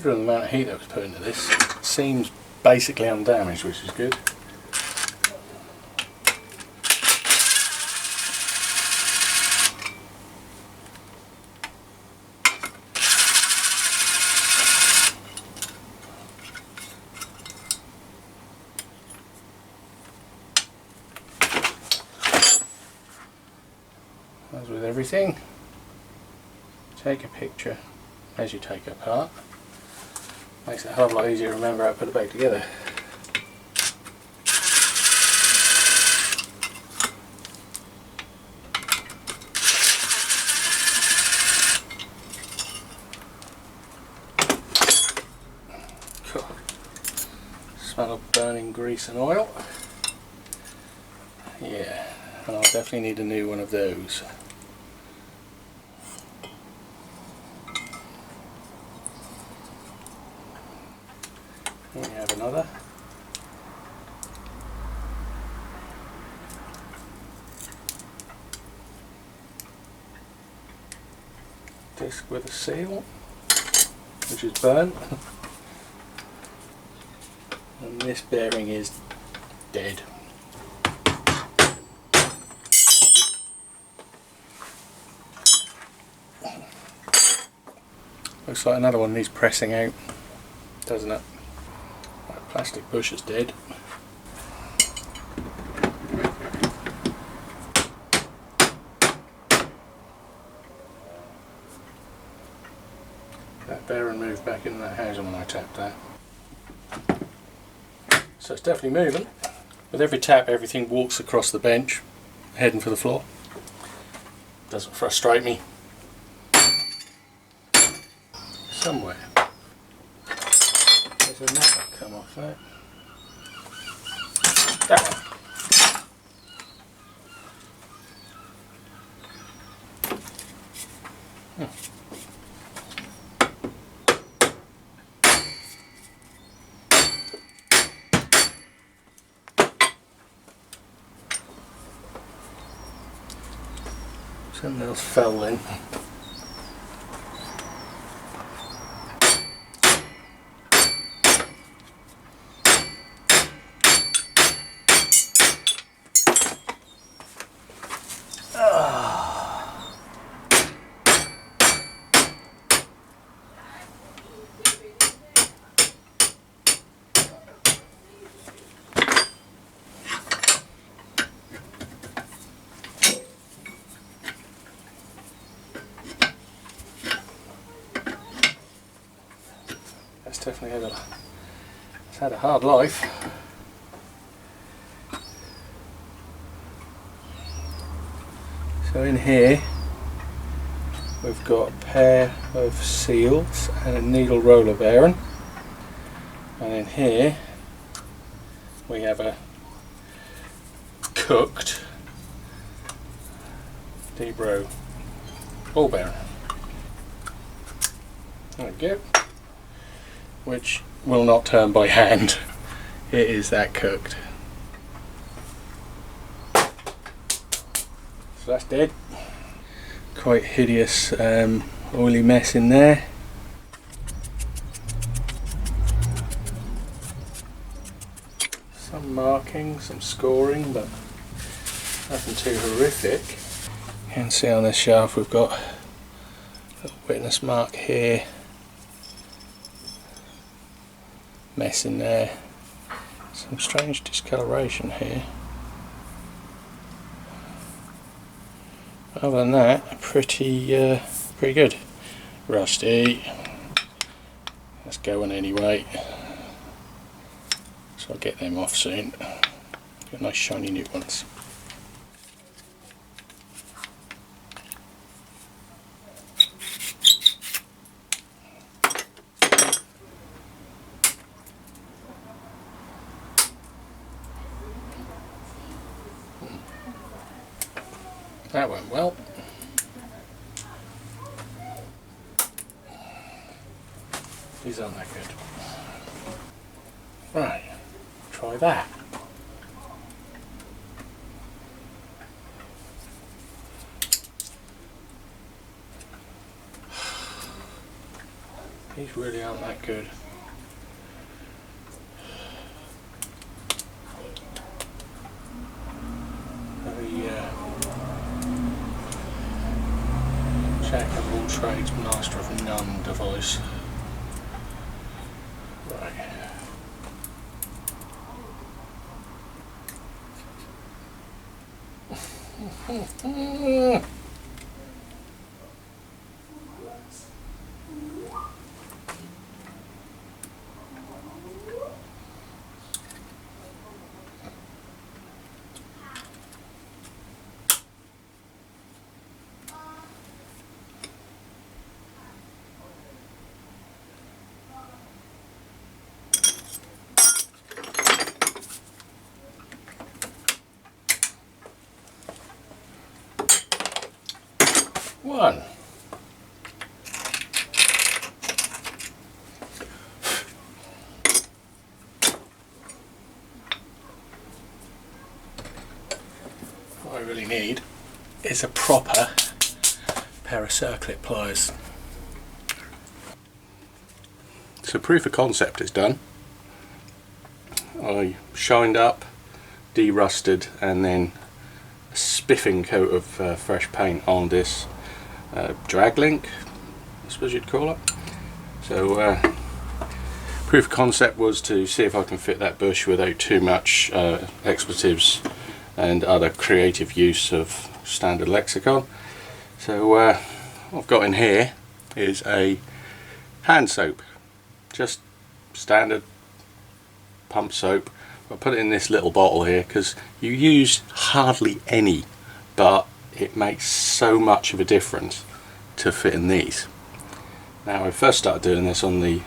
considering the amount of heat that was put into this, it seems basically undamaged, which is good. As with everything, take a picture as you take it apart. Makes it a hell of a lot easier to remember how to put it back together. Cool. Smell of burning grease and oil. Yeah, and I'll definitely need a new one of those. We have another. Disc with a seal, which is burnt. And this bearing is dead. Looks like another one needs pressing out, doesn't it? That plastic bush is dead. That bearing moved back into that housing when I tapped that. So it's definitely moving. With every tap, everything walks across the bench, heading for the floor. Doesn't frustrate me. Somewhere there's a nut that come off there. That one. Something else fell in. That's definitely had a hard life. So in here we've got a pair of seals and a needle roller bearing, and in here we have a cooked deep row ball bearing. There we go. Which will not turn by hand. It is that cooked. So that's dead. Quite hideous oily mess in there. Some marking, some scoring, but nothing too horrific. You can see on this shelf we've got a witness mark here. Mess in there. Some strange discoloration here. Other than that, pretty good. Rusty. That's going anyway. So I'll get them off soon. Got nice shiny new ones. That went well. These aren't that good. Right, try that. These really aren't that good. Jack of all trades, master of none device. Right. One. What I really need is a proper pair of circlip pliers. So proof of concept is done. I shined up, de-rusted, and then a spiffing coat of fresh paint on this drag link, I suppose you'd call it. So proof of concept was to see if I can fit that bush without too much expletives and other creative use of standard lexicon. So what I've got in here is a hand soap, just standard pump soap. I'll put it in this little bottle here because you use hardly any, but it makes so much of a difference to fit in these. Now, I first started doing this on the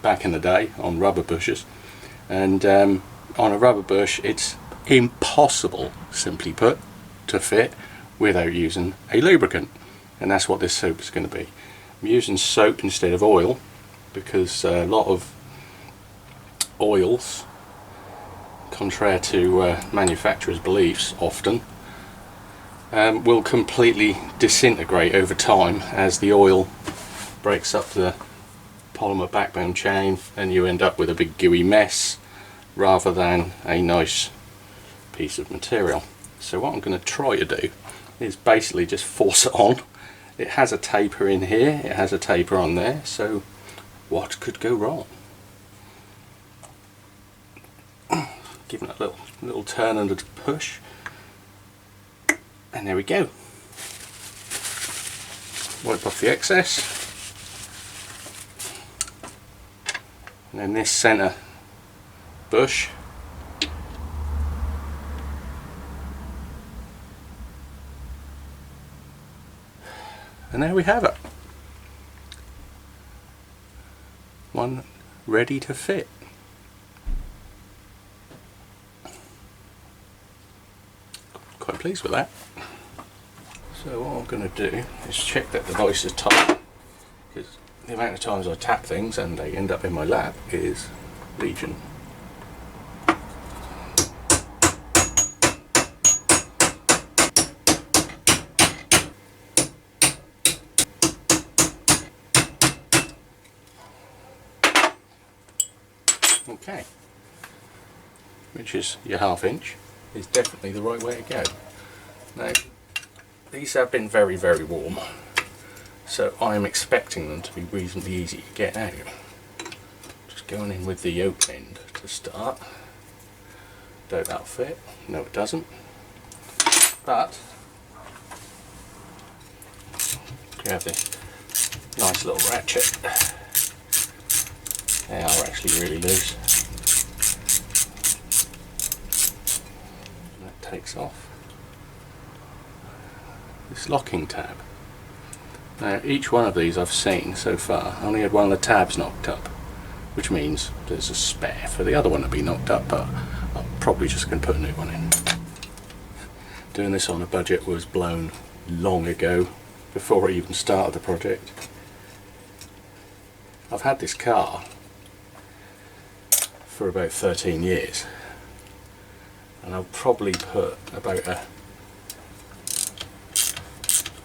back in the day on rubber bushes, and on a rubber bush it's impossible, simply put, to fit without using a lubricant, and that's what this soap is going to be. I'm using soap instead of oil because a lot of oils, contrary to manufacturers' beliefs often, will completely disintegrate over time as the oil breaks up the polymer backbone chain, and you end up with a big gooey mess rather than a nice piece of material. So what I'm going to try to do is basically just force it on. It has a taper in here, it has a taper on there, so what could go wrong? Giving it a little turn under the push, and there we go. Wipe off the excess, and then this centre bush and there we have it. One ready to fit. Quite pleased with that. So what I'm going to do is check that the device is tight, because the amount of times I tap things and they end up in my lap is legion. Okay, which is your ½ inch, is definitely the right way to go. Now, these have been very, very warm, so I'm expecting them to be reasonably easy to get out. Just going in with the yoke end to start. Don't that fit? No, it doesn't. But we have this nice little ratchet. They are actually really loose. And that takes off this locking tab. Now, each one of these I've seen so far only had one of the tabs knocked up, which means there's a spare for the other one to be knocked up, but I'm probably just going to put a new one in. Doing this on a budget was blown long ago, before I even started the project. I've had this car for about 13 years, and I'll probably put about a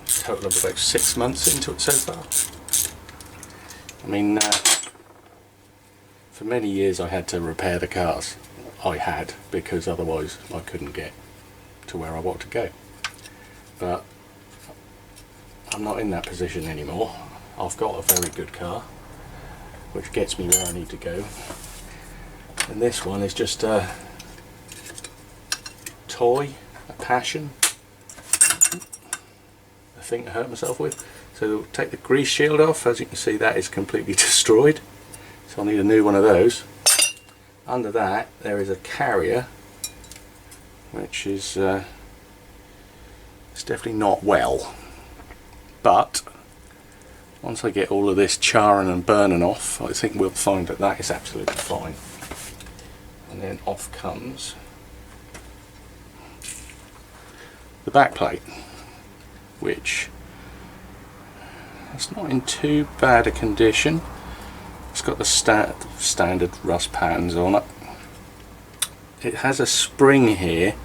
total of about 6 months into it so far. I mean, for many years I had to repair the cars. I had, because otherwise I couldn't get to where I want to go. But I'm not in that position anymore. I've got a very good car which gets me where I need to go, and this one is just a toy, a passion, a thing to hurt myself with. So take the grease shield off. As you can see, that is completely destroyed, so I'll need a new one of those. Under that there is a carrier which is it's definitely not well, but once I get all of this charring and burning off, I think we'll find that that is absolutely fine. And then off comes the back plate, which is not in too bad a condition. It's got the standard rust patterns on it. It has a spring here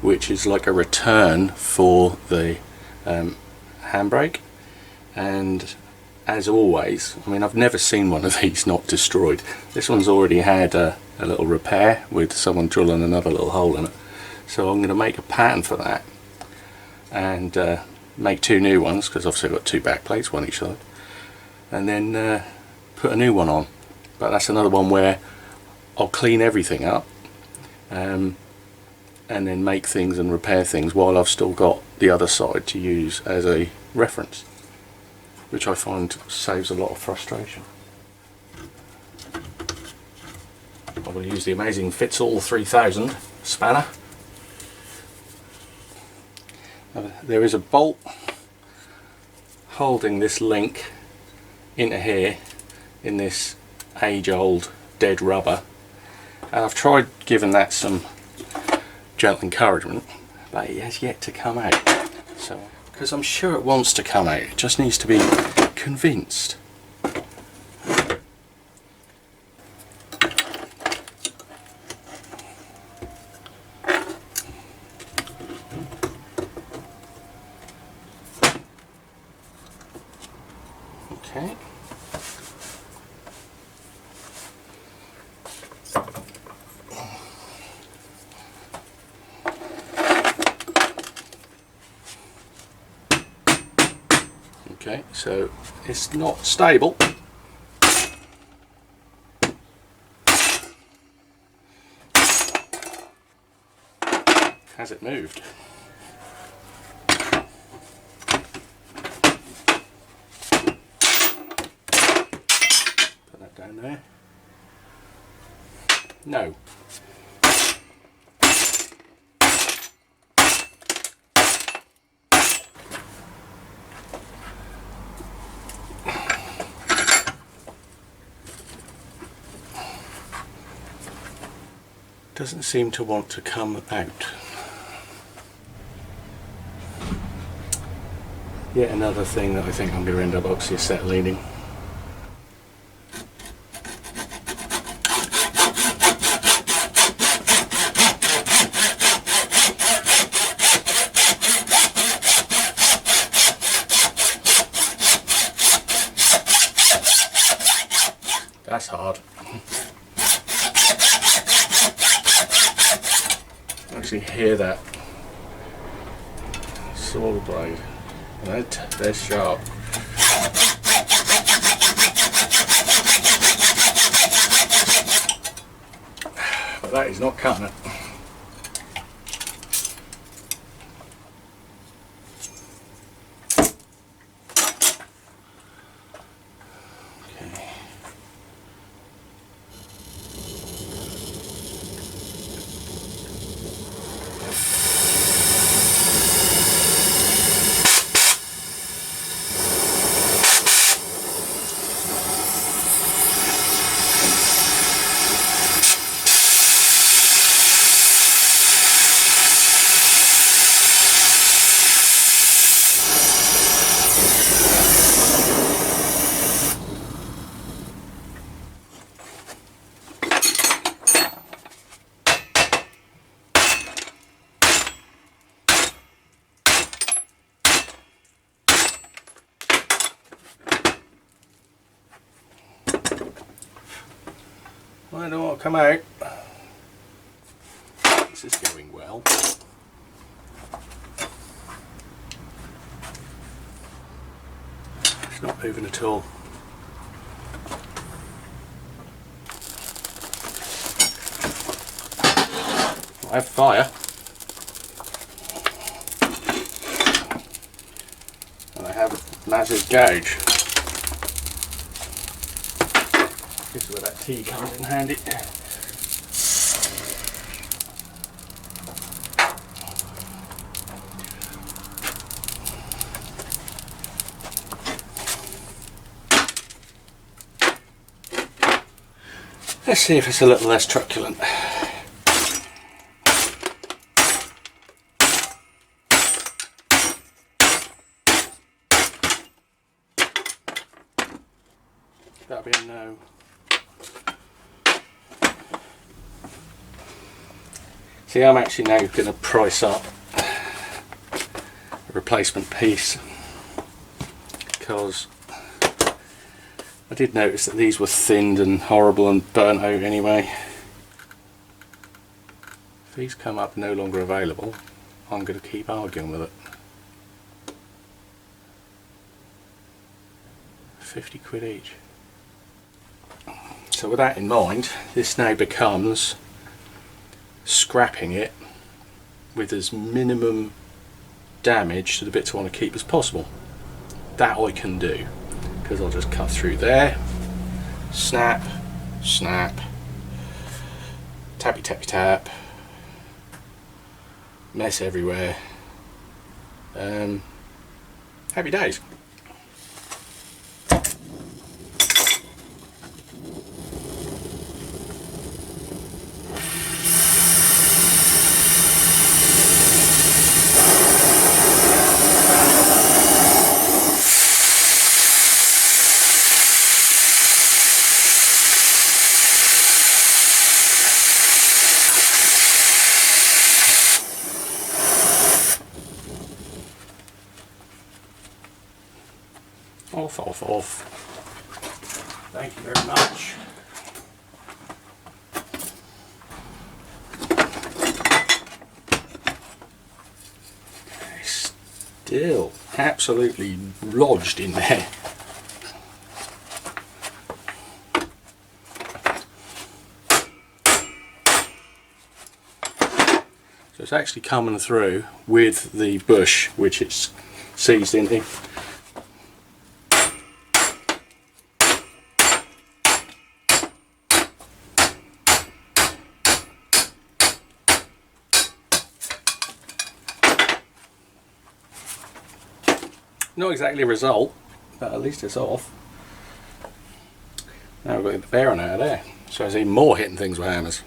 which is like a return for the handbrake, and as always, I mean, I've never seen one of these not destroyed. This one's already had a little repair with someone drilling another little hole in it, so I'm going to make a pattern for that and make two new ones, because obviously I've got two back plates, one each side, and then put a new one on. But that's another one where I'll clean everything up and then make things and repair things while I've still got the other side to use as a reference, which I find saves a lot of frustration. I will use the amazing Fitzall 3000 spanner. There is a bolt holding this link into here in this age-old dead rubber, and I've tried giving that some gentle encouragement, but it has yet to come out. So, because I'm sure it wants to come out, it just needs to be convinced. Okay. Okay, so it's not stable. Has it moved? Put that down there. No. Doesn't seem to want to come out. Yet another thing that I think I'm going to end up oxy-acetylening. That's hard. Actually hear that saw blade. They're sharp. But that is not cutting it. I don't want to come out. This is going well. It's not moving at all. I have fire. And I have a massive gauge. This is where that tea comes in handy. Let's see if it's a little less truculent. That'll be a no. See, I'm actually now going to price up a replacement piece, because I did notice that these were thinned and horrible and burnt out anyway. If these come up no longer available, I'm going to keep arguing with it. 50 quid each. So with that in mind, this now becomes scrapping it with as minimum damage to the bits I want to keep as possible. That I can do, because I'll just cut through there, snap, snap, tappy tappy tap, mess everywhere. Happy days. Off. Thank you very much. Still absolutely lodged in there. So it's actually coming through with the bush which it's seized into. Not exactly a result, but at least it's off. Now we've got to get the bearing out of there, so there's even more hitting things with hammers.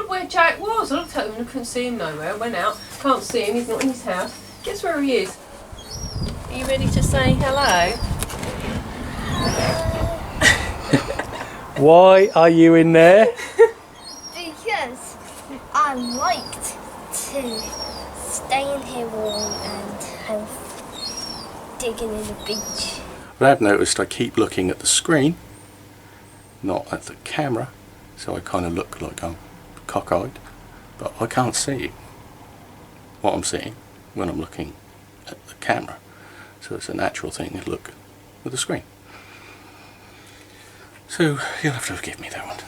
Where Jack was. I looked at him and I couldn't see him nowhere. I went out, can't see him, he's not in his house. Guess where he is? Are you ready to say hello? Why are you in there? Because I liked to stay in here warm and have digging in the beach. But I've noticed I keep looking at the screen, not at the camera, so I kind of look like I'm cockeyed, but I can't see what I'm seeing when I'm looking at the camera, so it's a natural thing to look at the screen. So you'll have to forgive me that one.